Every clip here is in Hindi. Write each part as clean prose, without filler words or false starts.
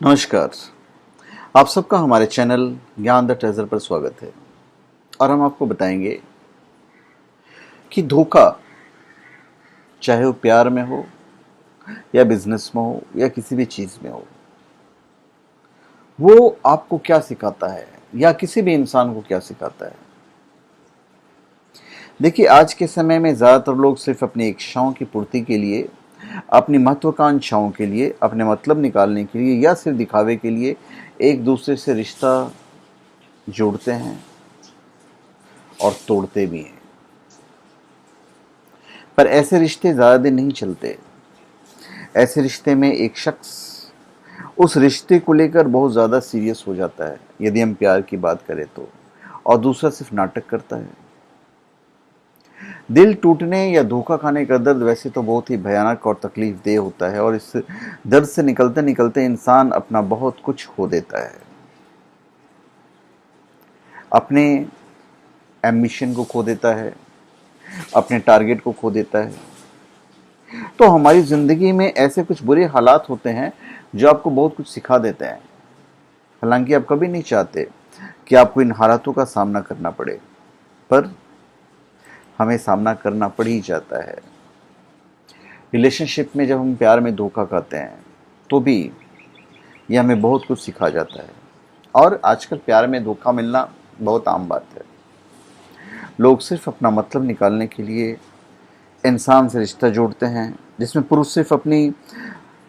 नमस्कार। आप सबका हमारे चैनल ज्ञान द ट्रेजर पर स्वागत है और हम आपको बताएंगे कि धोखा, चाहे वो प्यार में हो या बिजनेस में हो या किसी भी चीज़ में हो, वो आपको क्या सिखाता है या किसी भी इंसान को क्या सिखाता है। देखिए, आज के समय में ज़्यादातर लोग सिर्फ अपनी इच्छाओं की पूर्ति के लिए, अपनी महत्वाकांक्षाओं के लिए, अपने मतलब निकालने के लिए या सिर्फ दिखावे के लिए एक दूसरे से रिश्ता जोड़ते हैं और तोड़ते भी हैं। पर ऐसे रिश्ते ज़्यादा दिन नहीं चलते। ऐसे रिश्ते में एक शख्स उस रिश्ते को लेकर बहुत ज़्यादा सीरियस हो जाता है, यदि हम प्यार की बात करें तो, और दूसरा सिर्फ नाटक करता है। दिल टूटने या धोखा खाने का दर्द वैसे तो बहुत ही भयानक और तकलीफ देह होता है, और इस दर्द से निकलते निकलते इंसान अपना बहुत कुछ खो देता है। अपने एम्बिशन को खो देता है, अपने टारगेट को खो देता है। तो हमारी ज़िंदगी में ऐसे कुछ बुरे हालात होते हैं जो आपको बहुत कुछ सिखा देते हैं। हालांकि आप कभी नहीं चाहते कि आपको इन हालातों का सामना करना पड़े, पर हमें सामना करना पड़ ही जाता है। रिलेशनशिप में जब हम प्यार में धोखा खाते हैं तो भी ये हमें बहुत कुछ सिखा जाता है। और आजकल प्यार में धोखा मिलना बहुत आम बात है। लोग सिर्फ अपना मतलब निकालने के लिए इंसान से रिश्ता जोड़ते हैं, जिसमें पुरुष सिर्फ अपनी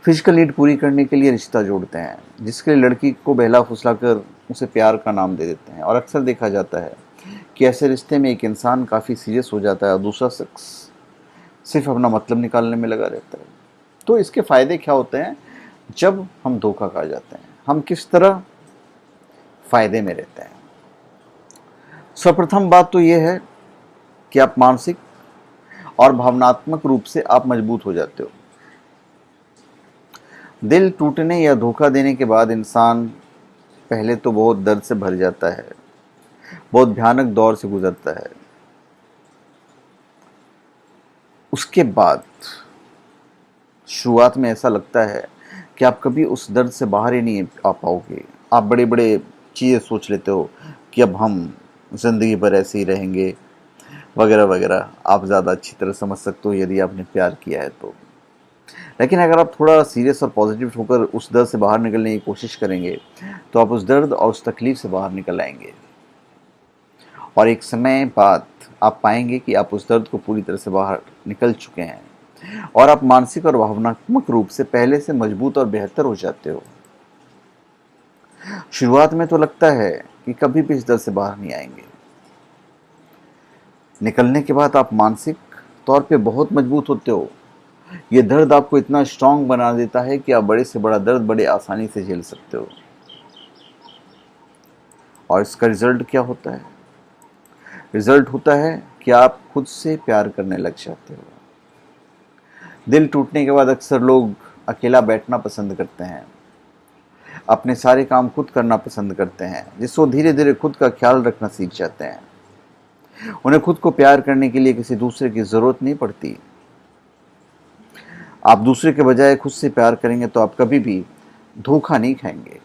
फिजिकल नीड पूरी करने के लिए रिश्ता जोड़ते हैं, जिसके लिए लड़की को बहला फुसला कर उसे प्यार का नाम दे देते हैं। और अक्सर देखा जाता है कि ऐसे रिश्ते में एक इंसान काफ़ी सीरियस हो जाता है और दूसरा शख्स सिर्फ अपना मतलब निकालने में लगा रहता है। तो इसके फ़ायदे क्या होते हैं जब हम धोखा खा जाते हैं, हम किस तरह फ़ायदे में रहते हैं। सर्वप्रथम बात तो यह है कि आप मानसिक और भावनात्मक रूप से आप मजबूत हो जाते हो। दिल टूटने या धोखा देने के बाद इंसान पहले तो बहुत दर्द से भर जाता है, बहुत भयानक दौर से गुजरता है। उसके बाद शुरुआत में ऐसा लगता है कि आप कभी उस दर्द से बाहर ही नहीं आ पाओगे। आप बड़े बड़े चीज़ें सोच लेते हो कि अब हम ज़िंदगी भर ऐसे ही रहेंगे, वगैरह वगैरह। आप ज़्यादा अच्छी तरह समझ सकते हो यदि आपने प्यार किया है तो। लेकिन अगर आप थोड़ा सीरियस और पॉजिटिव होकर उस दर्द से बाहर निकलने की कोशिश करेंगे तो आप उस दर्द और उस तकलीफ से बाहर निकल आएंगे, और एक समय बाद आप पाएंगे कि आप उस दर्द को पूरी तरह से बाहर निकल चुके हैं और आप मानसिक और भावनात्मक रूप से पहले से मजबूत और बेहतर हो जाते हो। शुरुआत में तो लगता है कि कभी भी इस दर्द से बाहर नहीं आएंगे। निकलने के बाद आप मानसिक तौर पे बहुत मजबूत होते हो। ये दर्द आपको इतना स्ट्रांग बना देता है कि आप बड़े से बड़ा दर्द बड़े आसानी से झेल सकते हो। और इसका रिजल्ट क्या होता है? रिजल्ट होता है कि आप खुद से प्यार करने लग जाते हो। दिल टूटने के बाद अक्सर लोग अकेला बैठना पसंद करते हैं, अपने सारे काम खुद करना पसंद करते हैं, जिससे वो धीरे धीरे खुद का ख्याल रखना सीख जाते हैं। उन्हें खुद को प्यार करने के लिए किसी दूसरे की ज़रूरत नहीं पड़ती। आप दूसरे के बजाय खुद से प्यार करेंगे तो आप कभी भी धोखा नहीं खाएंगे।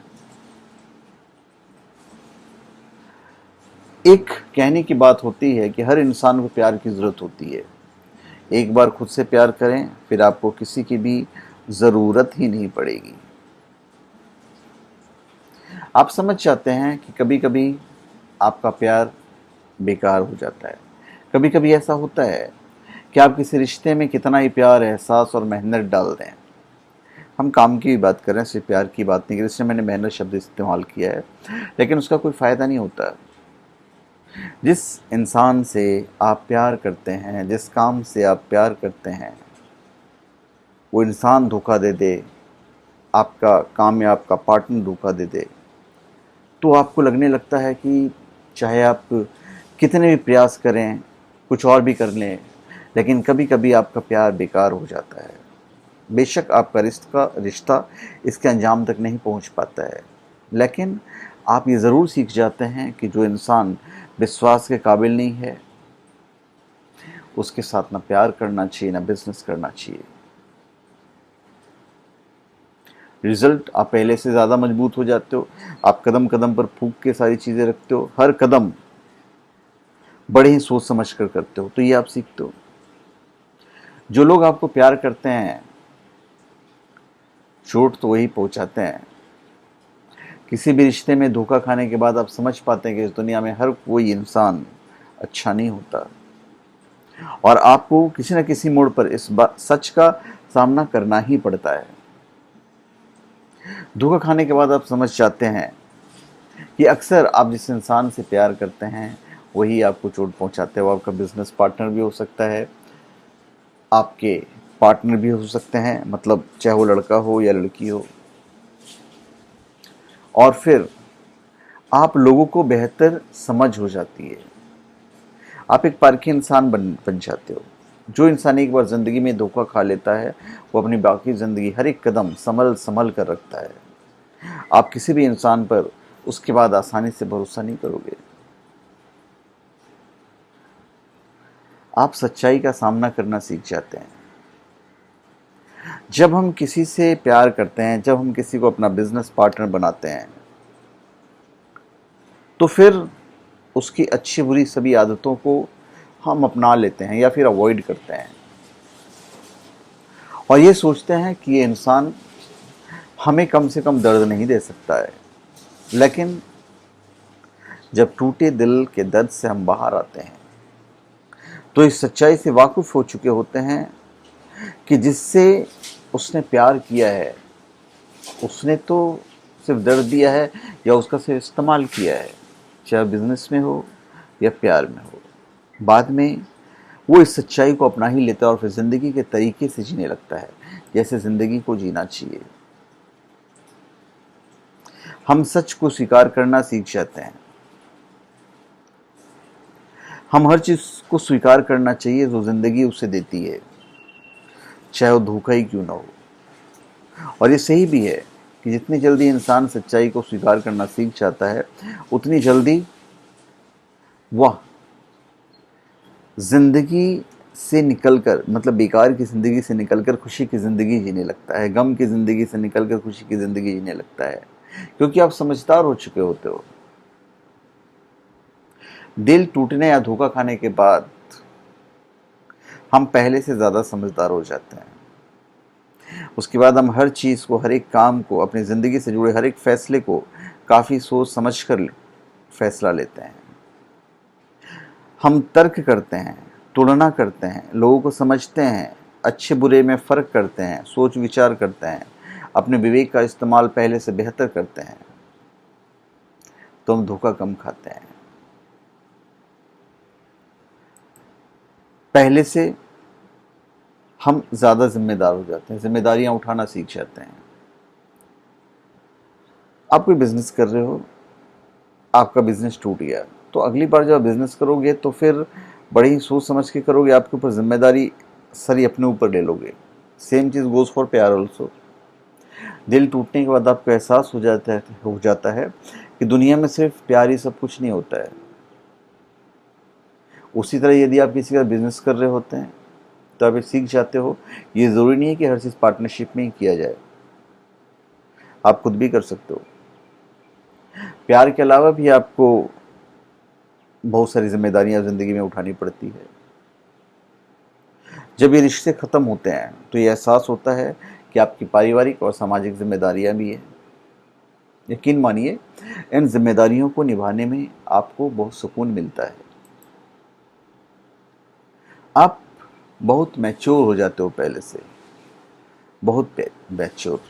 एक कहने की बात होती है कि हर इंसान को प्यार की ज़रूरत होती है। एक बार खुद से प्यार करें, फिर आपको किसी की भी ज़रूरत ही नहीं पड़ेगी। आप समझ जाते हैं कि कभी कभी आपका प्यार बेकार हो जाता है। कभी कभी ऐसा होता है कि आप किसी रिश्ते में कितना ही प्यार, एहसास और मेहनत डाल दें। हम काम की भी बात कर रहे हैं, सिर्फ प्यार की बात नहीं करें, इसलिए मैंने मेहनत शब्द इस्तेमाल किया है, लेकिन उसका कोई फ़ायदा नहीं होता। जिस इंसान से आप प्यार करते हैं, जिस काम से आप प्यार करते हैं, वो इंसान धोखा दे दे, आपका काम या आपका पार्टनर धोखा दे दे, तो आपको लगने लगता है कि चाहे आप कितने भी प्रयास करें, कुछ और भी कर लें, लेकिन कभी कभी आपका प्यार बेकार हो जाता है। बेशक आपका रिश्ता इसके अंजाम तक नहीं पहुंच पाता है, लेकिन आप ये ज़रूर सीख जाते हैं कि जो इंसान विश्वास के काबिल नहीं है, उसके साथ ना प्यार करना चाहिए, ना बिजनेस करना चाहिए। रिजल्ट आप पहले से ज़्यादा मजबूत हो जाते हो। आप कदम कदम पर फूंक के सारी चीज़ें रखते हो, हर कदम बड़े ही सोच समझ कर करते हो, तो ये आप सीखते हो। जो लोग आपको प्यार करते हैं चोट तो वही पहुंचाते हैं। किसी भी रिश्ते में धोखा खाने के बाद आप समझ पाते हैं कि इस दुनिया में हर कोई इंसान अच्छा नहीं होता, और आपको किसी न किसी मोड़ पर इस बात सच का सामना करना ही पड़ता है। धोखा खाने के बाद आप समझ जाते हैं कि अक्सर आप जिस इंसान से प्यार करते हैं वही आपको चोट पहुंचाते हैं। वो आपका बिजनेस पार्टनर भी हो सकता है, आपके पार्टनर भी हो सकते हैं, मतलब चाहे वो लड़का हो या लड़की हो। और फिर आप लोगों को बेहतर समझ हो जाती है, आप एक पारखी इंसान बन जाते हो। जो इंसान एक बार ज़िंदगी में धोखा खा लेता है वो अपनी बाकी ज़िंदगी हर एक कदम संभल संभल कर रखता है। आप किसी भी इंसान पर उसके बाद आसानी से भरोसा नहीं करोगे। आप सच्चाई का सामना करना सीख जाते हैं। जब हम किसी से प्यार करते हैं, जब हम किसी को अपना बिजनेस पार्टनर बनाते हैं, तो फिर उसकी अच्छी बुरी सभी आदतों को हम अपना लेते हैं या फिर अवॉइड करते हैं, और ये सोचते हैं कि ये इंसान हमें कम से कम दर्द नहीं दे सकता है। लेकिन जब टूटे दिल के दर्द से हम बाहर आते हैं तो इस सच्चाई से वाकिफ हो चुके होते हैं कि जिससे उसने प्यार किया है उसने तो सिर्फ दर्द दिया है या उसका सिर्फ इस्तेमाल किया है, चाहे बिजनेस में हो या प्यार में हो। बाद में वो इस सच्चाई को अपना ही लेता है और फिर ज़िंदगी के तरीके से जीने लगता है जैसे ज़िंदगी को जीना चाहिए। हम सच को स्वीकार करना सीख जाते हैं। हम हर चीज़ को स्वीकार करना चाहिए जो ज़िंदगी उसे देती है, चाहे वो धोखा ही क्यों ना हो। और ये सही भी है कि जितनी जल्दी इंसान सच्चाई को स्वीकार करना सीख जाता है उतनी जल्दी वह जिंदगी से निकलकर, मतलब बेकार की ज़िंदगी से निकलकर खुशी की ज़िंदगी जीने लगता है, गम की ज़िंदगी से निकलकर खुशी की ज़िंदगी जीने लगता है, क्योंकि आप समझदार हो चुके होते हो। दिल टूटने या धोखा खाने के बाद हम पहले से ज़्यादा समझदार हो जाते हैं। उसके बाद हम हर चीज़ को, हर एक काम को, अपनी ज़िंदगी से जुड़े हर एक फैसले को काफ़ी सोच समझ कर फैसला लेते हैं। हम तर्क करते हैं, तुलना करते हैं, लोगों को समझते हैं, अच्छे बुरे में फ़र्क करते हैं, सोच विचार करते हैं, अपने विवेक का इस्तेमाल पहले से बेहतर करते हैं, तो हम धोखा कम खाते हैं। पहले से हम ज़्यादा जिम्मेदार हो जाते हैं, जिम्मेदारियां उठाना सीख जाते हैं। आप कोई बिजनेस कर रहे हो, आपका बिजनेस टूट गया, तो अगली बार जब बिजनेस करोगे तो फिर बड़ी ही सोच समझ के करोगे, आपके ऊपर जिम्मेदारी सारी अपने ऊपर ले लोगे। सेम चीज़ गोज़ फॉर प्यार ऑल्सो। दिल टूटने के बाद आपको एहसास हो जाता है कि दुनिया में सिर्फ प्यार ही सब कुछ नहीं होता है। उसी तरह यदि आप किसी का बिजनेस कर रहे होते हैं तो आप ये सीख जाते हो, ये ज़रूरी नहीं है कि हर चीज़ पार्टनरशिप में ही किया जाए, आप खुद भी कर सकते हो। प्यार के अलावा भी आपको बहुत सारी जिम्मेदारियां ज़िंदगी में उठानी पड़ती है। जब ये रिश्ते ख़त्म होते हैं तो ये एहसास होता है कि आपकी पारिवारिक और सामाजिक जिम्मेदारियां भी हैं। यकीन मानिए, इन जिम्मेदारियों को निभाने में आपको बहुत सुकून मिलता है। आप बहुत मैच्योर हो जाते हो, पहले से बहुत मैच्योर।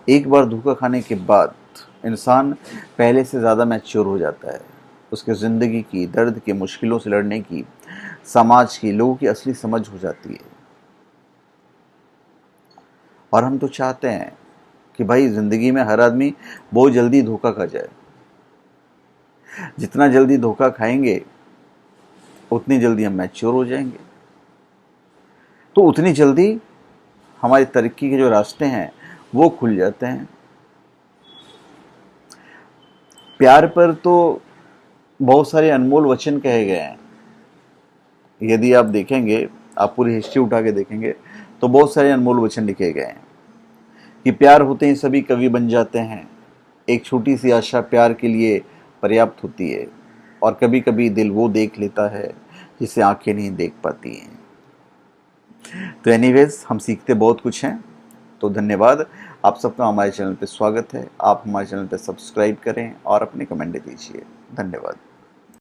एक बार धोखा खाने के बाद इंसान पहले से ज़्यादा मैच्योर हो जाता है। उसके ज़िंदगी की, दर्द की, मुश्किलों से लड़ने की, समाज की, लोगों की असली समझ हो जाती है। और हम तो चाहते हैं कि भाई ज़िंदगी में हर आदमी बहुत जल्दी धोखा खा जाए। जितना जल्दी धोखा खाएंगे उतनी जल्दी हम मैच्योर हो जाएंगे, तो उतनी जल्दी हमारी तरक्की के जो रास्ते हैं वो खुल जाते हैं। प्यार पर तो बहुत सारे अनमोल वचन कहे गए हैं। यदि आप देखेंगे, आप पूरी हिस्ट्री उठा के देखेंगे तो बहुत सारे अनमोल वचन लिखे गए हैं। कि प्यार होते ही सभी कवि बन जाते हैं। एक छोटी सी आशा प्यार के लिए पर्याप्त होती है, और कभी कभी दिल वो देख लेता है जिसे आंखें नहीं देख पाती हैं। तो एनीवेज, हम सीखते बहुत कुछ हैं। तो धन्यवाद, आप सबका हमारे चैनल पे स्वागत है। आप हमारे चैनल पे सब्सक्राइब करें और अपने कमेंट दीजिए। धन्यवाद।